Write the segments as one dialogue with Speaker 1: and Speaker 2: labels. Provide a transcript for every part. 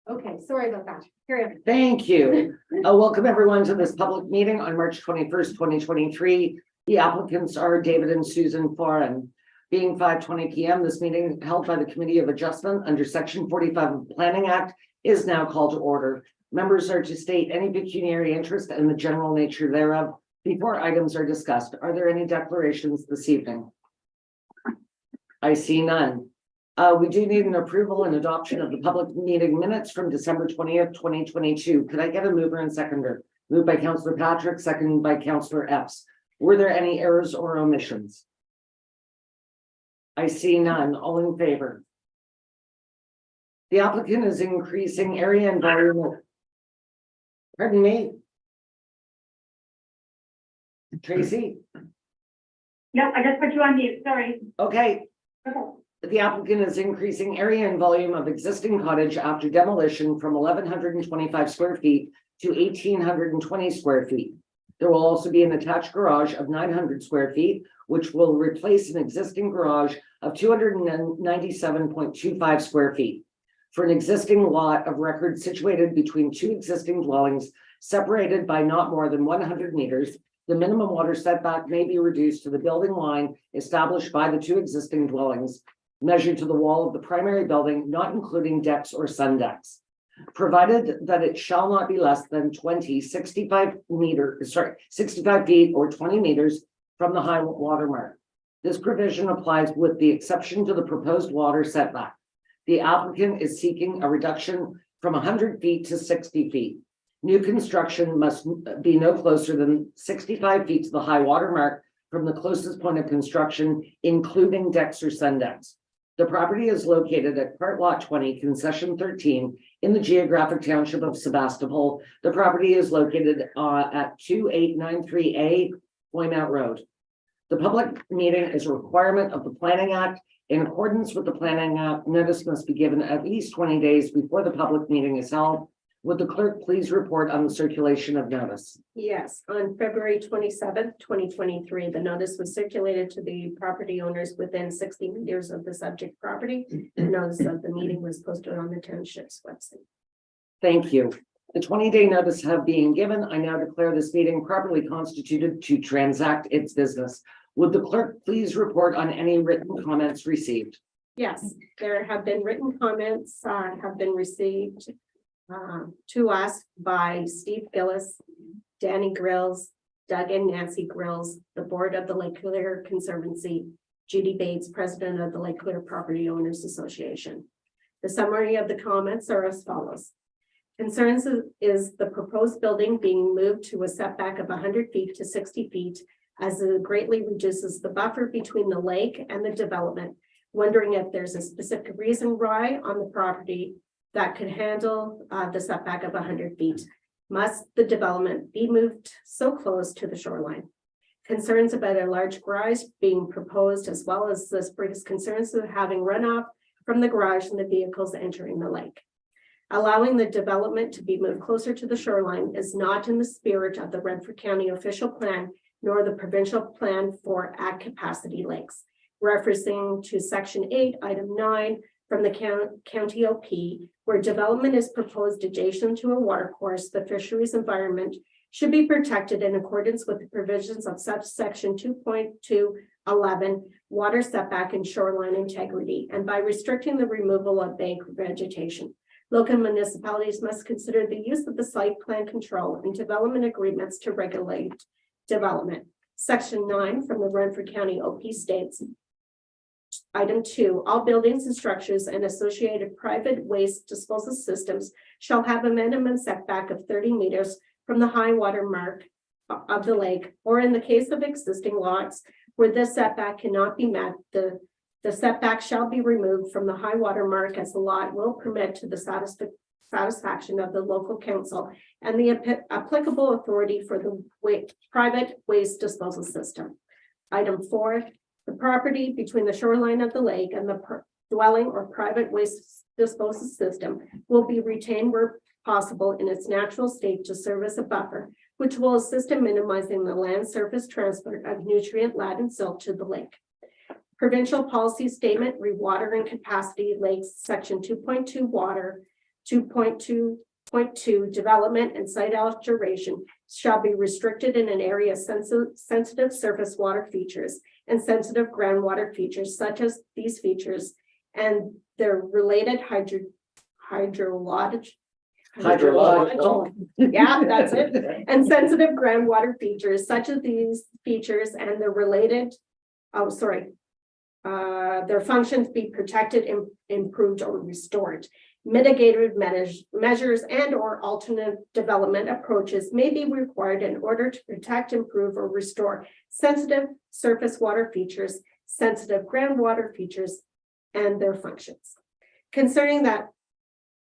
Speaker 1: Okay, sorry about that. Carry on.
Speaker 2: Thank you. Welcome everyone to this public meeting on March 21st, 2023. The applicants are David and Susan Foran. Being 5:20 p.m., this meeting held by the Committee of Adjustment under Section 45 of the Planning Act is now called to order. Members are to state any pecuniary interest and the general nature thereof before items are discussed. Are there any declarations this evening? I see none. We do need an approval and adoption of the public meeting minutes from December 20th, 2022. Could I get a mover and seconder? Moved by Councillor Patrick, seconded by Councillor Epps. Were there any errors or omissions? I see none. All in favor? The applicant is increasing area and volume of... Pardon me? Tracy?
Speaker 3: No, I just put you on mute, sorry.
Speaker 2: Okay.
Speaker 3: Okay.
Speaker 2: The applicant is increasing area and volume of existing cottage after demolition from 1,125 square feet to 1,820 square feet. There will also be an attached garage of 900 square feet, which will replace an existing garage of 297.25 square feet. For an existing lot of record situated between two existing dwellings separated by not more than 100 meters, the minimum water setback may be reduced to the building line established by the two existing dwellings, measured to the wall of the primary building, not including decks or sun decks, provided that it shall not be less than 65 feet or 20 meters from the high water mark. This provision applies with the exception to the proposed water setback. The applicant is seeking a reduction from 100 feet to 60 feet. New construction must be no closer than 65 feet to the high water mark from the closest point of construction, including decks or sun decks. The property is located at Part Lot 20, Concession 13, in the geographic township of Sebastopol. The property is located at 2893A Poymount Road. The public meeting is a requirement of the Planning Act. In accordance with the Planning Act, notice must be given at least 20 days before the public meeting is held. Would the clerk please report on the circulation of notice?
Speaker 1: Yes, on February 27th, 2023, the notice was circulated to the property owners within 60 meters of the subject property. The notice of the meeting was posted on the township's website.
Speaker 2: Thank you. The 20-day notice have been given. I now declare this meeting properly constituted to transact its business. Would the clerk please report on any written comments received?
Speaker 1: Yes, there have been written comments have been received to us by Steve Gillis, Danny Grills, Doug and Nancy Grills, the board of the Lake Clear Conservancy, Judy Bates, president of the Lake Clear Property Owners Association. The summary of the comments are as follows. Concerns is the proposed building being moved to a setback of 100 feet to 60 feet as it greatly reduces the buffer between the lake and the development. Wondering if there's a specific reason why on the property that could handle the setback of 100 feet. Must the development be moved so close to the shoreline? Concerns about a large garage being proposed, as well as this brings concerns of having runoff from the garage and the vehicles entering the lake. Allowing the development to be moved closer to the shoreline is not in the spirit of the Renfrew County official plan, nor the provincial plan for at capacity lakes. Referencing to Section 8, Item 9, from the county OP, where development is proposed adjacent to a watercourse, the fisheries environment should be protected in accordance with the provisions of subsection 2.211, water setback and shoreline integrity, and by restricting the removal of bank vegetation. Local municipalities must consider the use of the site plan control and development agreements to regulate development. Section 9 from the Renfrew County OP states, Item 2, all buildings and structures and associated private waste disposal systems shall have a minimum setback of 30 meters from the high water mark of the lake, or in the case of existing lots where this setback cannot be met, the setback shall be removed from the high water mark as the lot will permit to the satisfaction of the local council and the applicable authority for the private waste disposal system. Item 4, the property between the shoreline of the lake and the dwelling or private waste disposal system will be retained where possible in its natural state to serve as a buffer, which will assist in minimizing the land surface transfer of nutrient, lead, and silt to the lake. Provincial policy statement, rewatering capacity lakes, section 2.2 water 2.2.2 development and site alteration shall be restricted in an area sensitive surface water features and sensitive groundwater features such as these features and their related hydrological. Yeah, that's it. And sensitive groundwater features such as these features and the related, their functions be protected, improved, or restored. Mitigative measures and or alternate development approaches may be required in order to protect, improve, or restore sensitive surface water features, sensitive groundwater features, and their functions. Concerning that,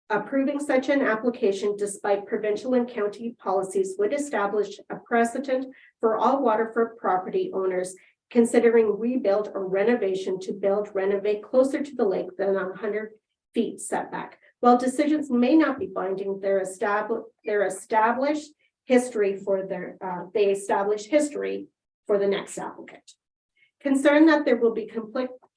Speaker 1: approving such an application despite provincial and county policies would establish a precedent for all waterfront property owners considering rebuild or renovation to build, renovate closer to the lake than 100 feet setback. While decisions may not be binding, they establish history for the next applicant. Concerned that there will be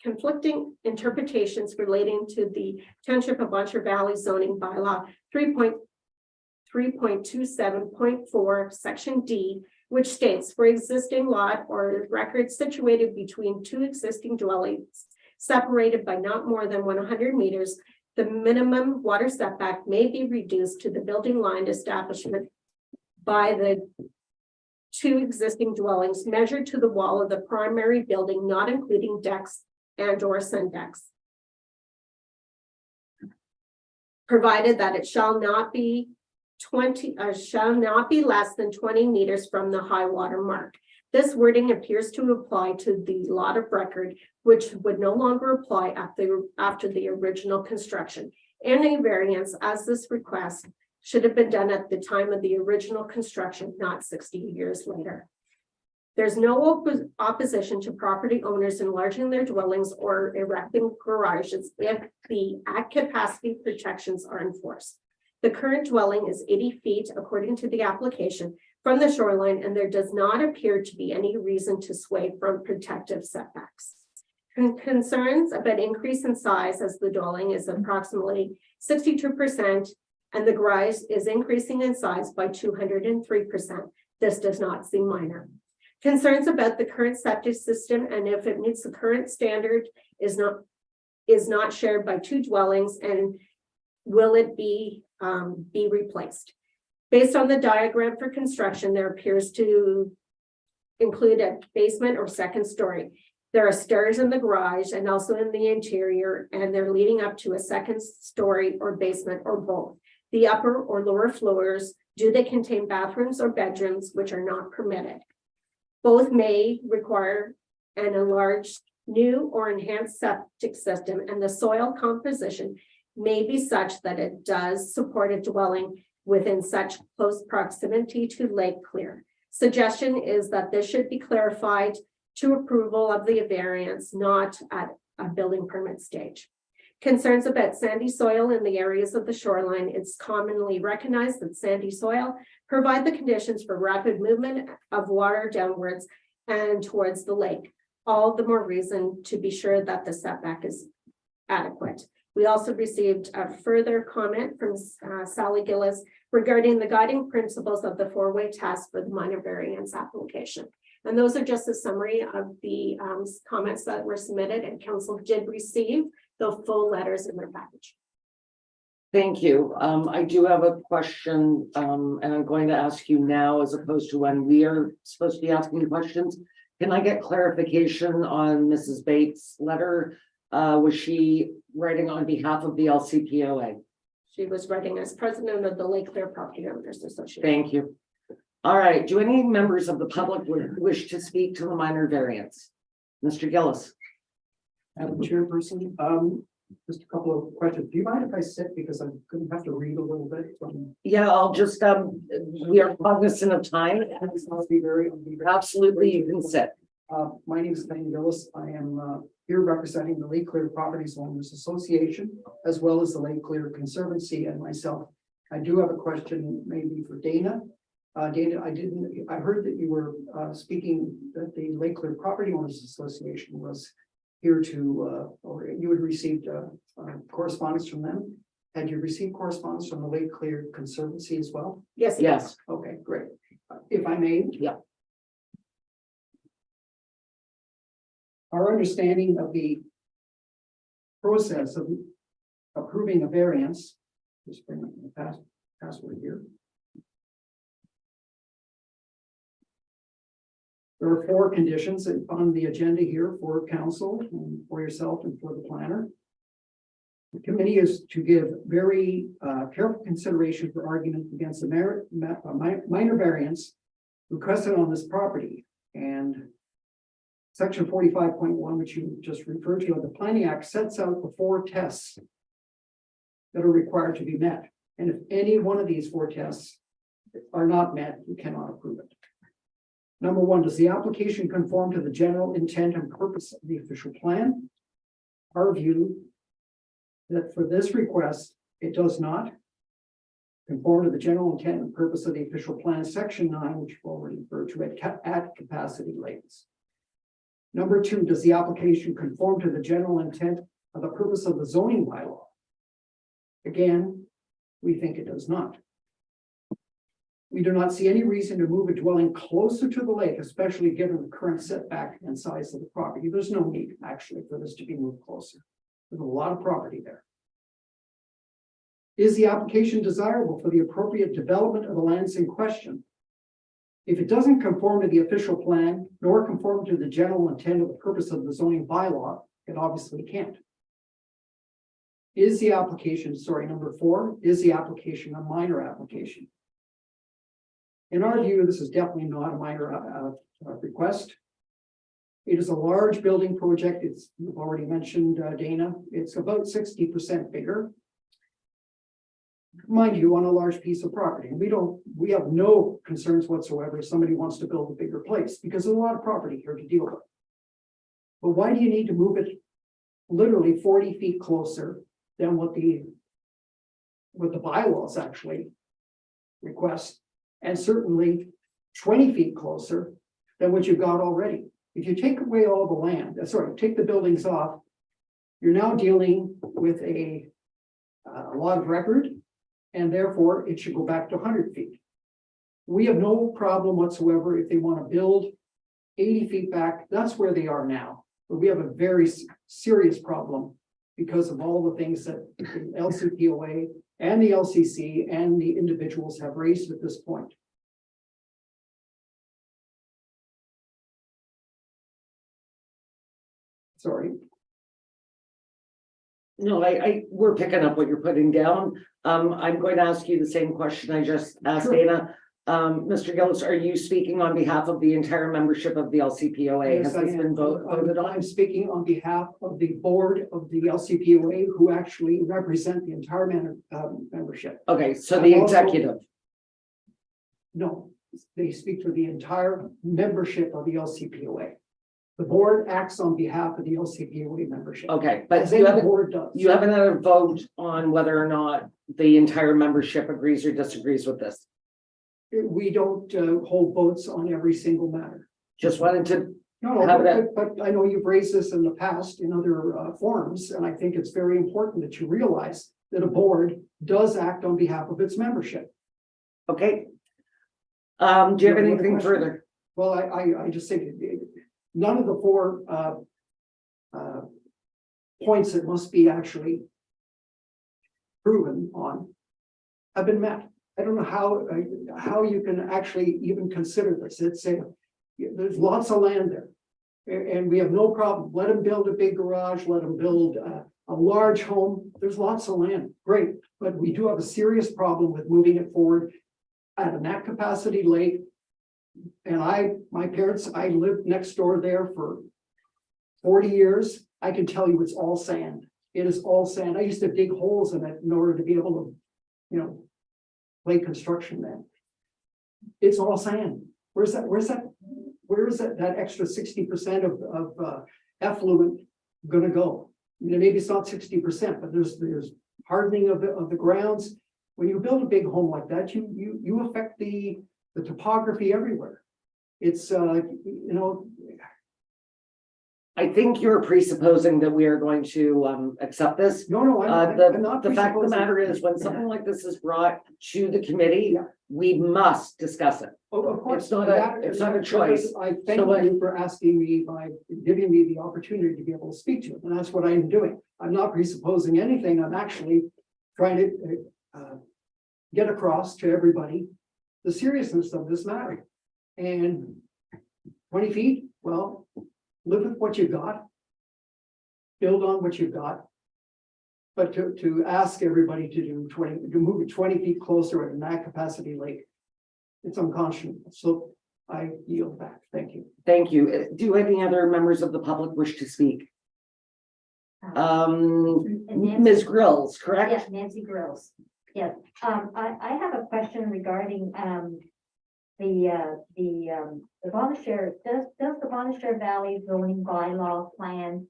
Speaker 1: conflicting interpretations relating to the Township of Ontario Valley zoning bylaw 3.27.4 section D, which states for existing lot or record situated between two existing dwellings separated by not more than 100 meters, the minimum water setback may be reduced to the building line establishment by the two existing dwellings measured to the wall of the primary building, not including decks and or sun decks, provided that it shall not be less than 20 meters from the high water mark. This wording appears to apply to the lot of record, which would no longer apply after the original construction. Any variance as this request should have been done at the time of the original construction, not 60 years later. There's no opposition to property owners enlarging their dwellings or erecting garages if the at-capacity protections are enforced. The current dwelling is 80 feet, according to the application, from the shoreline, and there does not appear to be any reason to sway from protective setbacks. Concerns about increase in size as the dwelling is approximately 62%, and the garage is increasing in size by 203%. This does not seem minor. Concerns about the current septic system and if it meets the current standard is not shared by two dwellings, and will it be replaced? Based on the diagram for construction, there appears to include a basement or second story. There are stairs in the garage and also in the interior, and they're leading up to a second story or basement or both. The upper or lower floors, do they contain bathrooms or bedrooms, which are not permitted? Both may require an enlarged new or enhanced septic system, and the soil composition may be such that it does support a dwelling within such close proximity to Lake Clear. Suggestion is that this should be clarified to approval of the variance, not at a building permit stage. Concerns about sandy soil in the areas of the shoreline. It's commonly recognized that sandy soil provide the conditions for rapid movement of water downwards and towards the lake. All the more reason to be sure that the setback is adequate. We also received a further comment from Sally Gillis regarding the guiding principles of the four-way test for the minor variance application. And those are just a summary of the comments that were submitted, and council did receive the full letters in their package.
Speaker 2: Thank you. I do have a question, and I'm going to ask you now as opposed to when we are supposed to be asking questions. Can I get clarification on Mrs. Bates' letter? Was she writing on behalf of the LCPOA?
Speaker 1: She was writing as president of the Lake Clear Property Owners Association.
Speaker 2: Thank you. All right. Do any members of the public wish to speak to the minor variance? Mr. Gillis.
Speaker 4: Madam Chairperson, just a couple of questions. Do you mind if I sit, because I'm going to have to read a little bit from?
Speaker 2: Yeah, I'll just we are cognizant of time.
Speaker 4: I'll be very
Speaker 2: Absolutely, you can sit.
Speaker 4: My name is Ben Gillis. I am here representing the Lake Clear Properties Owners Association, as well as the Lake Clear Conservancy and myself. I do have a question maybe for Dana. Dana, I heard that you were speaking that the Lake Clear Property Owners Association was here to, or you had received correspondence from them. Had you received correspondence from the Lake Clear Conservancy as well?
Speaker 1: Yes.
Speaker 2: Yes,
Speaker 4: Okay, great. If I may?
Speaker 2: Yeah.
Speaker 4: Our understanding of the process of approving a variance, just bring up the password here. There are 4 conditions on the agenda here for council and for yourself and for the planner. The committee is to give very careful consideration for argument against the minor variance requested on this property. And section 45.1, which you just referred to of the Planning Act, sets out the 4 tests that are required to be met. And if any one of these 4 tests are not met, you cannot approve it. Number 1, does the application conform to the general intent and purpose of the official plan? Our view that for this request, it does not conform to the general intent and purpose of the official plan, section 9, which we've already referred to at capacity lakes. Number 2, does the application conform to the general intent of the purpose of the zoning bylaw? Again, we think it does not. We do not see any reason to move a dwelling closer to the lake, especially given the current setback and size of the property. There's no need actually for this to be moved closer. There's a lot of property there. Is the application desirable for the appropriate development of the lands in question? If it doesn't conform to the official plan, nor conform to the general intent of the purpose of the zoning bylaw, it obviously can't. Is the application, number 4, is the application a minor application? In our view, this is definitely not a minor request. It is a large building project. You've already mentioned, Dana, it's about 60% bigger. Mind you, on a large piece of property. And we have no concerns whatsoever if somebody wants to build a bigger place, because there's a lot of property here to deal with. But why do you need to move it literally 40 feet closer than what the bylaws actually request? And certainly 20 feet closer than what you've got already. If you take away all the land, take the buildings off, you're now dealing with a lot of record, and therefore it should go back to 100 feet. We have no problem whatsoever if they want to build 80 feet back, that's where they are now. But we have a very serious problem because of all the things that the LCPOA and the LCC and the individuals have raised at this point. Sorry.
Speaker 2: no, we're picking up what you're putting down. I'm going to ask you the same question I just asked
Speaker 4: Sure.
Speaker 2: Dana. Mr. Gillis, are you speaking on behalf of the entire membership of the LCPOA?
Speaker 4: Yes,
Speaker 2: Has
Speaker 4: I
Speaker 2: this been
Speaker 4: am.
Speaker 2: voted on?
Speaker 4: I'm speaking on behalf of the board of the LCPOA, who actually represent the entire membership.
Speaker 2: Okay, so
Speaker 4: I'm
Speaker 2: the
Speaker 4: also-
Speaker 2: executive.
Speaker 4: No, they speak for the entire membership of the LCPOA. The board acts on behalf of the LCPOA membership.
Speaker 2: Okay, but
Speaker 4: As
Speaker 2: you
Speaker 4: any
Speaker 2: haven't,
Speaker 4: board does.
Speaker 2: you haven't had a vote on whether or not the entire membership agrees or disagrees with this.
Speaker 4: We don't hold votes on every single matter.
Speaker 2: Just wanted to,
Speaker 4: No,
Speaker 2: Have it
Speaker 4: but I know you've raised this in the past in other forums, and I think it's very important that you realize that a board does act on behalf of its membership.
Speaker 2: okay. Do you have
Speaker 4: You have another
Speaker 2: anything
Speaker 4: question?
Speaker 2: further?
Speaker 4: Well, I just think none of the 4 points that must be actually proven on have been met. I don't know how you can actually even consider this. It's there's lots of land there. And we have no problem. Let them build a big garage, let them build a large home. There's lots of land. Great. But we do have a serious problem with moving it forward at a net capacity lake. And my parents, I lived next door there for 40 years. I can tell you it's all sand. It is all sand. I used to dig holes in it in order to be able to, play construction then. It's all sand. Where is that extra 60% of effluent gonna go? Maybe it's not 60%, but there's hardening of the grounds. When you build a big home like that, you affect the topography everywhere. It's
Speaker 2: I think you're presupposing that we are going to accept this.
Speaker 4: No, I'm not.
Speaker 2: The fact of the
Speaker 4: presupposing-
Speaker 2: matter is, when something like this is brought to the committee,
Speaker 4: Yeah.
Speaker 2: we must discuss it.
Speaker 4: Oh, of course.
Speaker 2: It's not a choice.
Speaker 4: I thank
Speaker 2: So
Speaker 4: you for asking me by giving me the opportunity to be able to speak to it, and that's what I'm doing. I'm not presupposing anything. I'm actually trying to get across to everybody the seriousness of this matter. And 20 feet, well, live with what you've got. Build on what you've got. But to ask everybody to move it 20 feet closer at a max capacity lake, it's unconscionable. So I yield back. Thank you.
Speaker 2: Thank you. Do any other members of the public wish to speak? Ms. Grills, correct?
Speaker 5: Yes, Nancy Grills. Yes, I have a question regarding, the Bonashare, does the Bonashare Valley zoning bylaw plan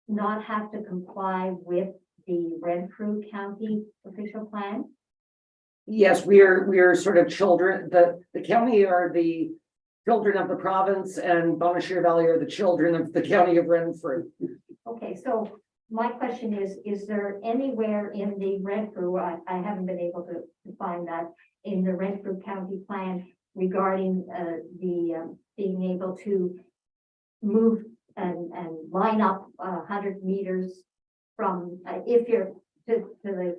Speaker 5: not have to comply with the Renfrew County official plan?
Speaker 2: Yes, we are sort of children, the county are the children of the province, and Bonashire Valley are the children of the county of Renfrew.
Speaker 5: Okay, so my question is there anywhere in the Renfrew, I haven't been able to find that in the Renfrew County plan regarding the being able to move and line up 100 meters from if you're to the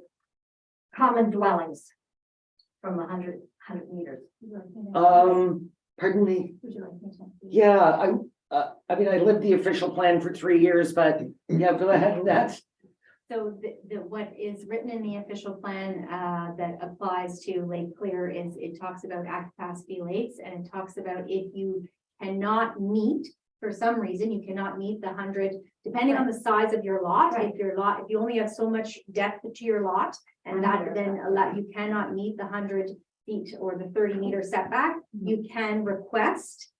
Speaker 5: common dwellings from 100 meters.
Speaker 2: Pardon me?
Speaker 5: Would you like me to?
Speaker 2: Yeah, I mean, I lived the official plan for 3 years, but yeah, go ahead, Nat.
Speaker 6: So what is written in the official plan that applies to Lake Clear is it talks about at capacity lakes, and it talks about if you cannot meet, for some reason, you cannot meet the 100, depending on the size of your lot.
Speaker 5: Right.
Speaker 6: If you only have so much depth to your lot, and that then you cannot meet the 100 feet or the 30-meter setback, you can request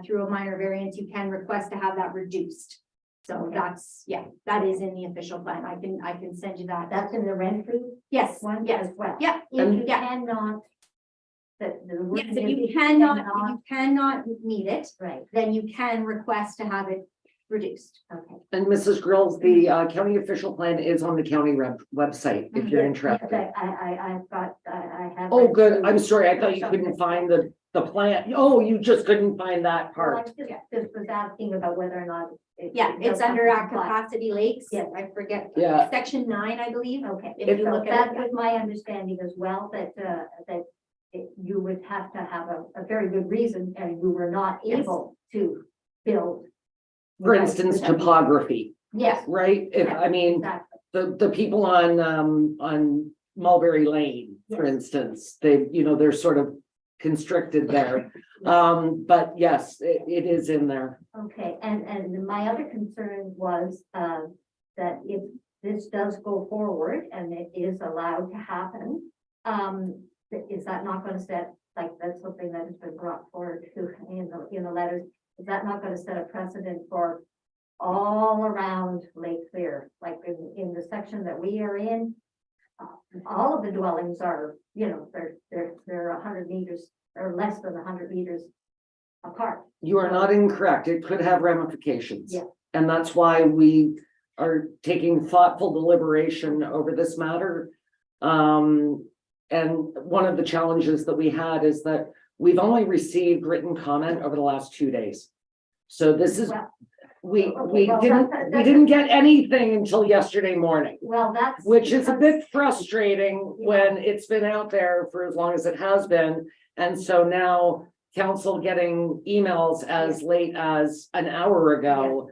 Speaker 6: through a minor variance, you can request to have that reduced. So that's, yeah, that is in the official plan. I can send you that.
Speaker 5: That's in the Renfrew
Speaker 6: Yes,
Speaker 5: one
Speaker 6: yes,
Speaker 5: as well.
Speaker 6: yeah.
Speaker 5: If you
Speaker 6: Yeah.
Speaker 5: cannot.
Speaker 6: Yes, if you cannot meet it,
Speaker 5: Right,
Speaker 6: then you can request to have it reduced.
Speaker 5: okay.
Speaker 2: And Mrs. Grills, the county official plan is on the county website, if you're
Speaker 5: Yes,
Speaker 2: interested.
Speaker 5: I've got, I have.
Speaker 2: Oh,
Speaker 5: read
Speaker 2: good.
Speaker 5: through-
Speaker 2: I'm sorry. I thought you couldn't find the plan. Oh, you just couldn't find that
Speaker 5: Well, I
Speaker 2: part.
Speaker 5: just was asking about whether or not.
Speaker 6: Yeah,
Speaker 5: it
Speaker 6: it's
Speaker 5: does
Speaker 6: under
Speaker 5: have
Speaker 6: our
Speaker 5: to comply.
Speaker 6: capacity lakes.
Speaker 5: Yes.
Speaker 6: I forget.
Speaker 2: Yeah.
Speaker 6: Section 9, I believe.
Speaker 5: Okay,
Speaker 6: If you
Speaker 5: so
Speaker 6: look
Speaker 5: that
Speaker 6: at it.
Speaker 5: was my understanding as well, that you would have to have a very good reason, and you were not
Speaker 6: Yes.
Speaker 5: able to build.
Speaker 2: For instance, topography,
Speaker 5: Yes,
Speaker 2: right? If, I mean,
Speaker 5: exactly,
Speaker 2: the people on Mulberry Lane, for
Speaker 5: Yes.
Speaker 2: instance, they're sort of constricted there. But yes, it is in there.
Speaker 5: okay, and my other concern was, that if this does go forward and it is allowed to happen, is that not gonna set, like, that's something that has been brought forward to, in the letters, is that not gonna set a precedent for all around Lake Clear, like in the section that we are in? All of the dwellings are, they're 100 meters or less than 100 meters apart.
Speaker 2: You are not incorrect. It could have ramifications.
Speaker 5: Yeah.
Speaker 2: And that's why we are taking thoughtful deliberation over this matter. And one of the challenges that we had is that we've only received written comment over the last 2 days. So this is,
Speaker 5: Well,
Speaker 2: we
Speaker 5: okay, well,
Speaker 2: didn't get anything until yesterday morning,
Speaker 5: Well, that's.
Speaker 2: which is a
Speaker 5: because-
Speaker 2: bit frustrating when it's been out there for as long as it has been. And so now council getting emails as late as an hour ago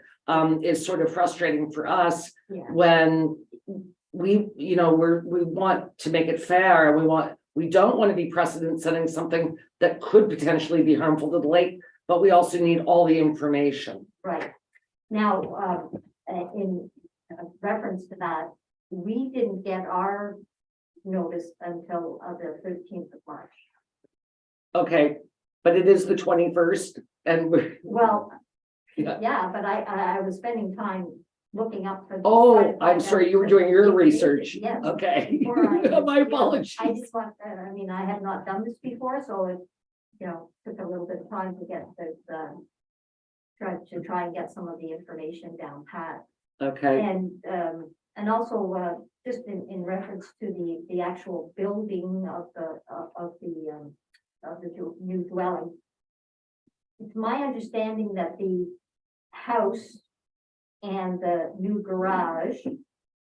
Speaker 2: is sort of frustrating for us
Speaker 5: Yeah.
Speaker 2: when we want to make it fair, and we don't want to be precedent setting something that could potentially be harmful to the lake, but we also need all the information.
Speaker 5: Right. Now, in reference to that, we didn't get our notice until the 13th of March.
Speaker 2: Okay, but it is the 21st and we're,
Speaker 5: Well,
Speaker 2: Yeah.
Speaker 5: yeah, but I was spending time looking up. for-
Speaker 2: oh,
Speaker 5: trying to
Speaker 2: I'm
Speaker 5: find
Speaker 2: sorry,
Speaker 5: out
Speaker 2: you were doing your
Speaker 5: information.
Speaker 2: research.
Speaker 5: Yes.
Speaker 2: Okay,
Speaker 5: Before I-
Speaker 2: my apologies.
Speaker 5: I just want, I had not done this before, so it, took a little bit of time to get this, try and get some of the information down pat.
Speaker 2: Okay,
Speaker 5: And also, just in reference to the actual building of the new dwelling. It's my understanding that the house and the new garage,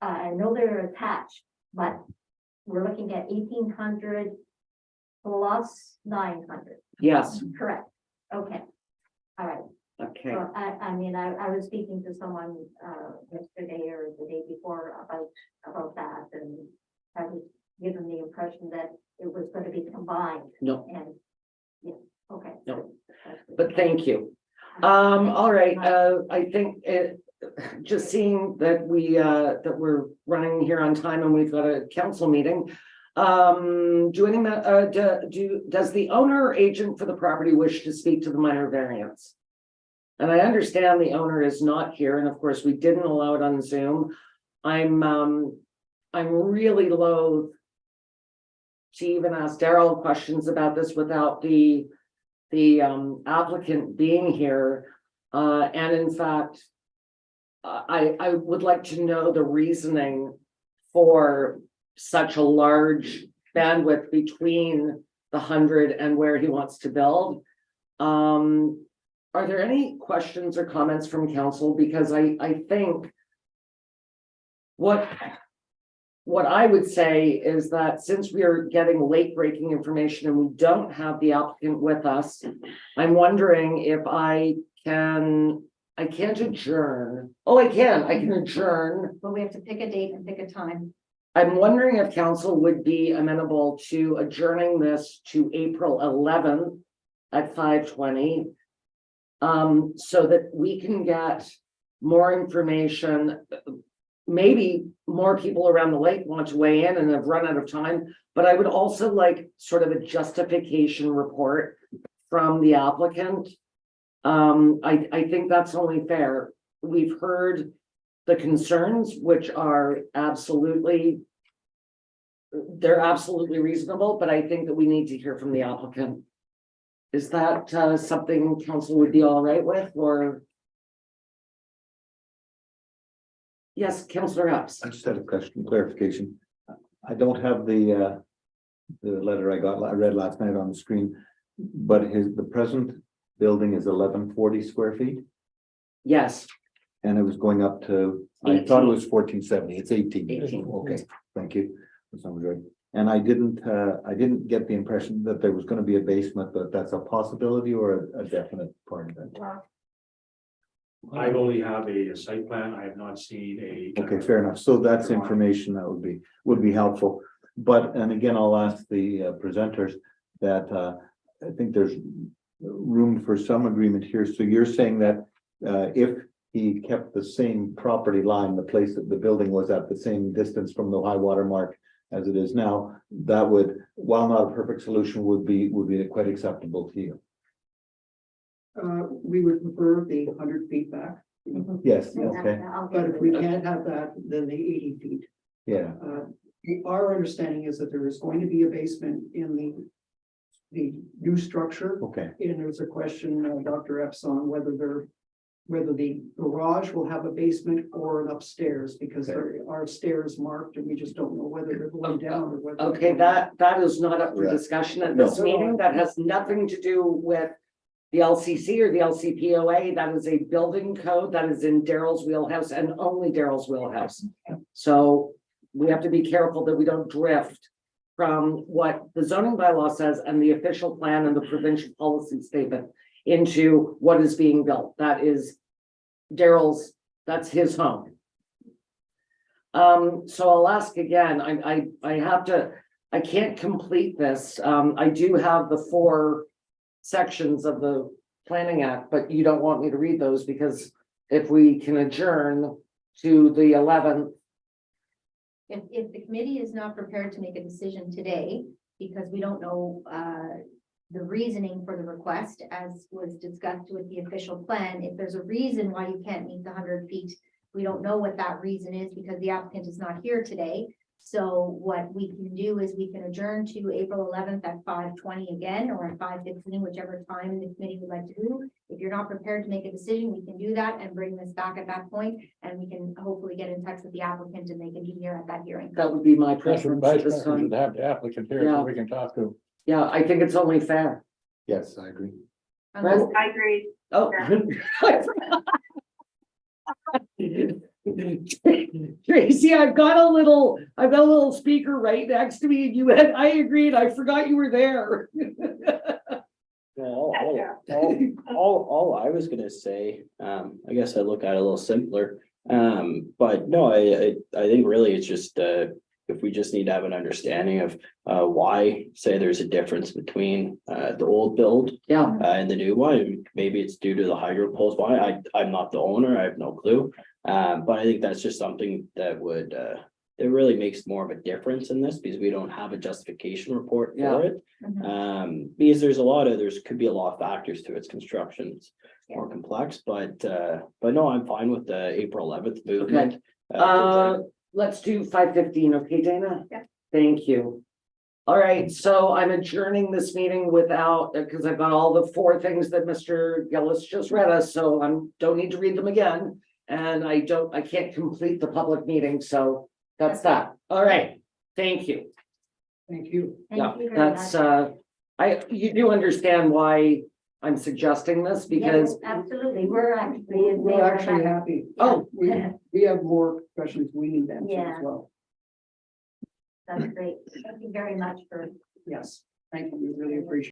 Speaker 5: I know they're attached, but we're looking at 1,800 plus 900,
Speaker 2: yes,
Speaker 5: correct? Okay, all right.
Speaker 2: okay,
Speaker 5: So I mean, I was speaking to someone, yesterday or the day before about that, and I was given the impression that it was going to be combined,
Speaker 2: no,
Speaker 5: and, yeah, okay.
Speaker 2: No.
Speaker 5: That's good.
Speaker 2: but thank you. All right, I think it, just seeing that that we're running here on time and we've got a council meeting. Does the owner or agent for the property wish to speak to the minor variance? And I understand the owner is not here, and of course, we didn't allow it on Zoom. I'm really loath to even ask Daryl questions about this without the applicant being here. And in fact, I would like to know the reasoning for such a large bandwidth between the 100 and where he wants to build. Are there any questions or comments from council? Because I think what I would say is that since we are getting late breaking information and we don't have the applicant with us, I'm wondering if I can't adjourn. Oh, I can adjourn.
Speaker 6: But we have to pick a date and pick a time.
Speaker 2: I'm wondering if council would be amenable to adjourning this to April 11th at 5:20. So that we can get more information. Maybe more people around the lake want to weigh in and have run out of time, but I would also like sort of a justification report from the applicant. I think that's only fair. We've heard the concerns, which are they're absolutely reasonable, but I think that we need to hear from the applicant. Is that something council would be all right with, or? Yes, Councillor Epps.
Speaker 7: I just had a question, clarification. I don't have the letter I read last night on the screen, but the present building is 1140 square feet,
Speaker 2: Yes,
Speaker 7: and it was going up to, I
Speaker 2: 18.
Speaker 7: thought it was 1470, it's 18.
Speaker 2: 18.
Speaker 7: Okay, thank you. That sounds good. And I didn't get the impression that there was going to be a basement, but that's a possibility or a definite part of it.
Speaker 8: I only have a site plan. I have not seen a.
Speaker 7: Okay, fair enough. So that's information that would be helpful. But, and again, I'll ask the presenters that I think there's room for some agreement here. So you're saying that if he kept the same property line, the place that the building was at the same distance from the high water mark as it is now, that would, while not a perfect solution, would be quite acceptable to you.
Speaker 4: We would prefer the 100 feet back,
Speaker 7: Yes, okay,
Speaker 4: but if we can't have that, then the 80 feet.
Speaker 7: yeah,
Speaker 4: Our understanding is that there is going to be a basement in the new structure.
Speaker 7: okay,
Speaker 4: And there's a question, Dr. Epps, on whether the garage will have a basement or an upstairs, because there are stairs marked and we just don't know whether they're going down or whether.
Speaker 2: okay, that is not up for
Speaker 7: Right.
Speaker 2: discussion at
Speaker 7: No.
Speaker 2: this meeting. That has nothing to do with the LCC or the LCPOA. That is a building code that is in Daryl's wheelhouse and only Daryl's wheelhouse. So we have to be careful that we don't drift from what the zoning bylaw says and the official plan and the provincial policy statement into what is being built. That is Daryl's, that's his home. So I'll ask again, I can't complete this. I do have the 4 sections of the Planning Act, but you don't want me to read those because if we can adjourn to the 11th.
Speaker 6: If the committee is not prepared to make a decision today, because we don't know the reasoning for the request, as was discussed with the official plan, if there's a reason why you can't meet the 100 feet, we don't know what that reason is because the applicant is not here today. So what we can do is we can adjourn to April 11th at 5:20 again, or at 5:15, whichever time the committee would like to do. If you're not prepared to make a decision, we can do that and bring this back at that point, and we can hopefully get in touch with the applicant and they can be here at that hearing.
Speaker 2: That would be my
Speaker 9: President
Speaker 2: preference
Speaker 9: Vice
Speaker 2: at this
Speaker 9: President
Speaker 2: time.
Speaker 9: should have the applicant here
Speaker 2: Yeah.
Speaker 9: so we can talk to.
Speaker 2: Yeah, I think it's only fair.
Speaker 7: Yes, I agree.
Speaker 6: Unless-
Speaker 3: I agree.
Speaker 2: Oh. Tracy, I've got a little speaker right next to me and you had, I agreed, I forgot you were there.
Speaker 10: Well, all I was gonna say, I guess I look at it a little simpler. But no, I think really it's just, if we just need to have an understanding of, why, say there's a difference between, the old build,
Speaker 2: Yeah,
Speaker 10: and the new one, maybe it's due to the hydro poles, why, I'm not the owner, I have no clue. But I think that's just something that would, it really makes more of a difference in this because we don't have a justification report
Speaker 2: Yeah.
Speaker 10: for it. Because there's could be a lot of factors to its construction. It's more complex, but no, I'm fine with the April 11th movement.
Speaker 2: let's do 5:15, okay, Dana?
Speaker 6: Yeah.
Speaker 2: Thank you. All right, so I'm adjourning this meeting without, because I've got all the 4 things that Mr. Gillis just read us, so don't need to read them again. And I can't complete the public meeting, so that's that. All right, thank you.
Speaker 4: Thank you.
Speaker 2: Yeah,
Speaker 5: Thank you very
Speaker 2: that's,
Speaker 5: much.
Speaker 2: you do understand why I'm suggesting this because,
Speaker 5: Yes, absolutely, we're actually. in
Speaker 4: We're
Speaker 5: favor of
Speaker 4: actually
Speaker 5: that.
Speaker 4: happy.
Speaker 2: oh,
Speaker 4: We have more questions we need answered
Speaker 5: Yeah.
Speaker 4: as well.
Speaker 5: That's great. Thank you very much for
Speaker 4: Yes, thank you. We really appreciate it.